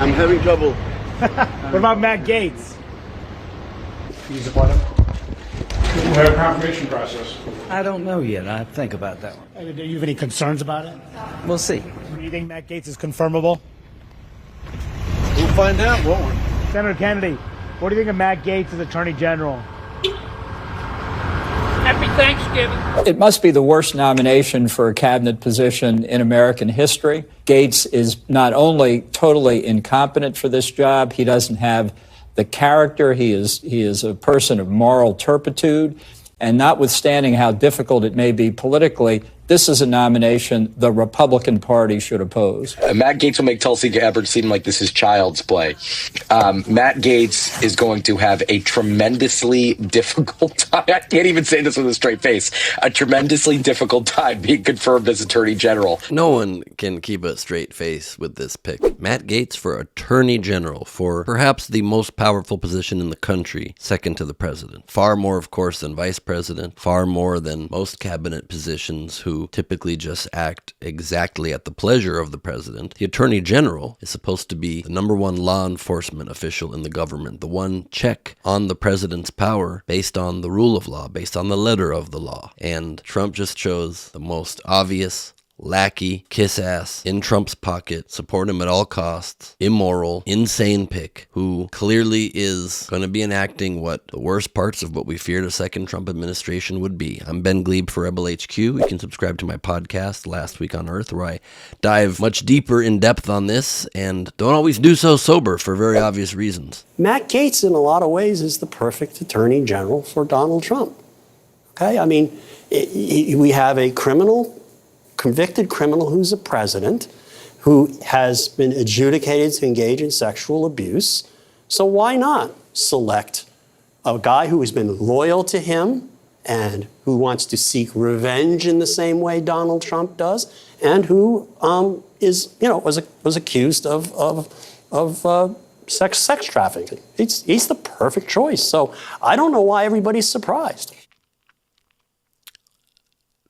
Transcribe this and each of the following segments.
I'm having trouble. What about Matt Gaetz? He's a part of We'll have a confirmation process. I don't know yet. I think about that one. Do you have any concerns about it? We'll see. Do you think Matt Gaetz is confirmable? We'll find out, won't we? Senator Kennedy, what do you think of Matt Gaetz as Attorney General? Happy Thanksgiving. It must be the worst nomination for a cabinet position in American history. Gaetz is not only totally incompetent for this job, he doesn't have the character. He is a person of moral turpitude. And notwithstanding how difficult it may be politically, this is a nomination the Republican Party should oppose. Matt Gaetz will make Tulsi Gabbard seem like this is child's play. Matt Gaetz is going to have a tremendously difficult time. I can't even say this with a straight face. A tremendously difficult time being confirmed as Attorney General. No one can keep a straight face with this pick. Matt Gaetz for Attorney General, for perhaps the most powerful position in the country, second to the president. Far more, of course, than vice president. Far more than most cabinet positions who typically just act exactly at the pleasure of the president. The Attorney General is supposed to be the number one law enforcement official in the government, the one check on the president's power based on the rule of law, based on the letter of the law. And Trump just chose the most obvious lackey, kiss ass, in Trump's pocket, support him at all costs, immoral, insane pick, who clearly is going to be enacting what the worst parts of what we feared a second Trump administration would be. I'm Ben Gleib for Rebel HQ. You can subscribe to my podcast, Last Week on Earth, where I dive much deeper in depth on this and don't always do so sober for very obvious reasons. Matt Gaetz, in a lot of ways, is the perfect Attorney General for Donald Trump. Okay? I mean, we have a convicted criminal who's a president, who has been adjudicated to engage in sexual abuse. So why not select a guy who has been loyal to him and who wants to seek revenge in the same way Donald Trump does, and who was accused of sex trafficking? He's the perfect choice. So I don't know why everybody's surprised.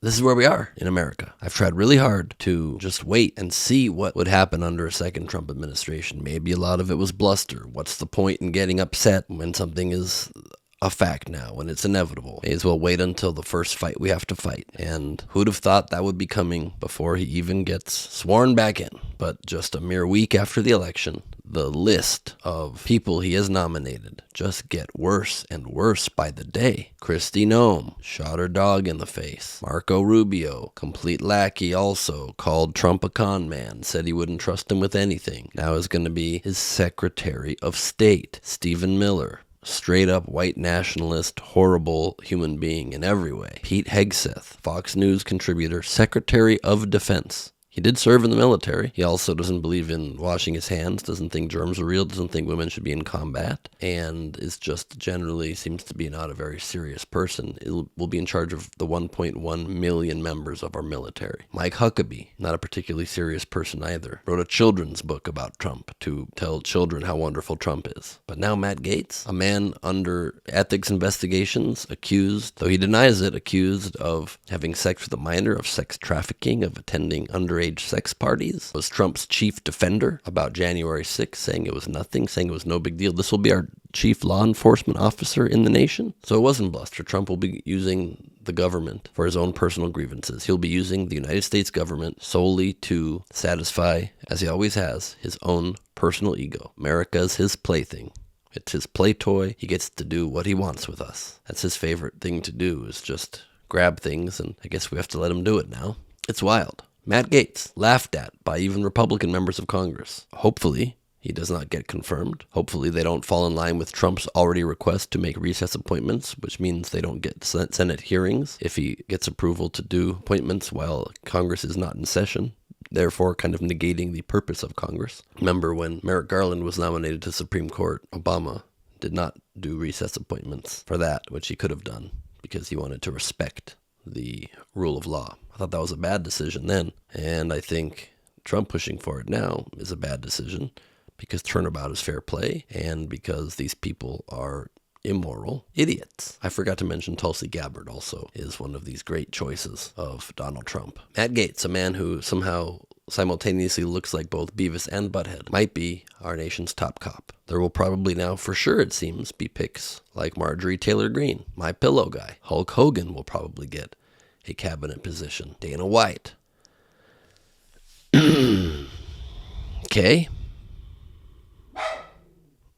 This is where we are in America. I've tried really hard to just wait and see what would happen under a second Trump administration. Maybe a lot of it was bluster. What's the point in getting upset when something is a fact now, when it's inevitable? May as well wait until the first fight we have to fight. And who'd have thought that would be coming before he even gets sworn back in? But just a mere week after the election, the list of people he has nominated just get worse and worse by the day. Kristi Noem shot her dog in the face. Marco Rubio, complete lackey also, called Trump a con man, said he wouldn't trust him with anything. Now is going to be his Secretary of State. Stephen Miller, straight up white nationalist, horrible human being in every way. Pete Hegseth, Fox News contributor, Secretary of Defense. He did serve in the military. He also doesn't believe in washing his hands, doesn't think germs are real, doesn't think women should be in combat, and is just generally seems to be not a very serious person. Will be in charge of the 1.1 million members of our military. Mike Huckabee, not a particularly serious person either, wrote a children's book about Trump to tell children how wonderful Trump is. But now Matt Gaetz, a man under ethics investigations, accused, though he denies it, accused of having sex with a minor, of sex trafficking, of attending underage sex parties, was Trump's chief defender about January 6th, saying it was nothing, saying it was no big deal. This will be our chief law enforcement officer in the nation. So it wasn't bluster. Trump will be using the government for his own personal grievances. He'll be using the United States government solely to satisfy, as he always has, his own personal ego. America's his plaything. It's his play toy. He gets to do what he wants with us. That's his favorite thing to do, is just grab things, and I guess we have to let him do it now. It's wild. Matt Gaetz, laughed at by even Republican members of Congress. Hopefully, he does not get confirmed. Hopefully, they don't fall in line with Trump's already request to make recess appointments, which means they don't get Senate hearings if he gets approval to do appointments while Congress is not in session, therefore kind of negating the purpose of Congress. Remember when Merrick Garland was nominated to Supreme Court, Obama did not do recess appointments for that, which he could have done because he wanted to respect the rule of law. I thought that was a bad decision then, and I think Trump pushing for it now is a bad decision because turnabout is fair play and because these people are immoral idiots. I forgot to mention Tulsi Gabbard also is one of these great choices of Donald Trump. Matt Gaetz, a man who somehow simultaneously looks like both Beavis and Butthead, might be our nation's top cop. There will probably now, for sure it seems, be picks like Marjorie Taylor Greene, my pillow guy. Hulk Hogan will probably get a cabinet position. Dana White. Okay.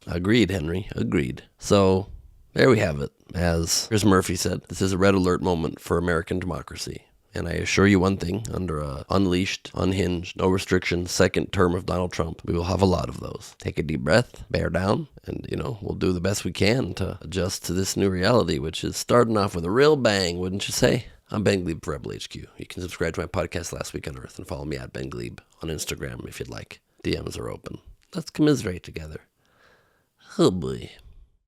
Agreed, Henry. Agreed. So, there we have it. As Chris Murphy said, this is a red alert moment for American democracy. And I assure you one thing, under a unleashed, unhinged, no restrictions second term of Donald Trump, we will have a lot of those. Take a deep breath, bear down, and, we'll do the best we can to adjust to this new reality, which is starting off with a real bang, wouldn't you say? I'm Ben Gleib for Rebel HQ. You can subscribe to my podcast Last Week on Earth and follow me at Ben Gleib on Instagram if you'd like. DMs are open. Let's commiserate together. Oh boy.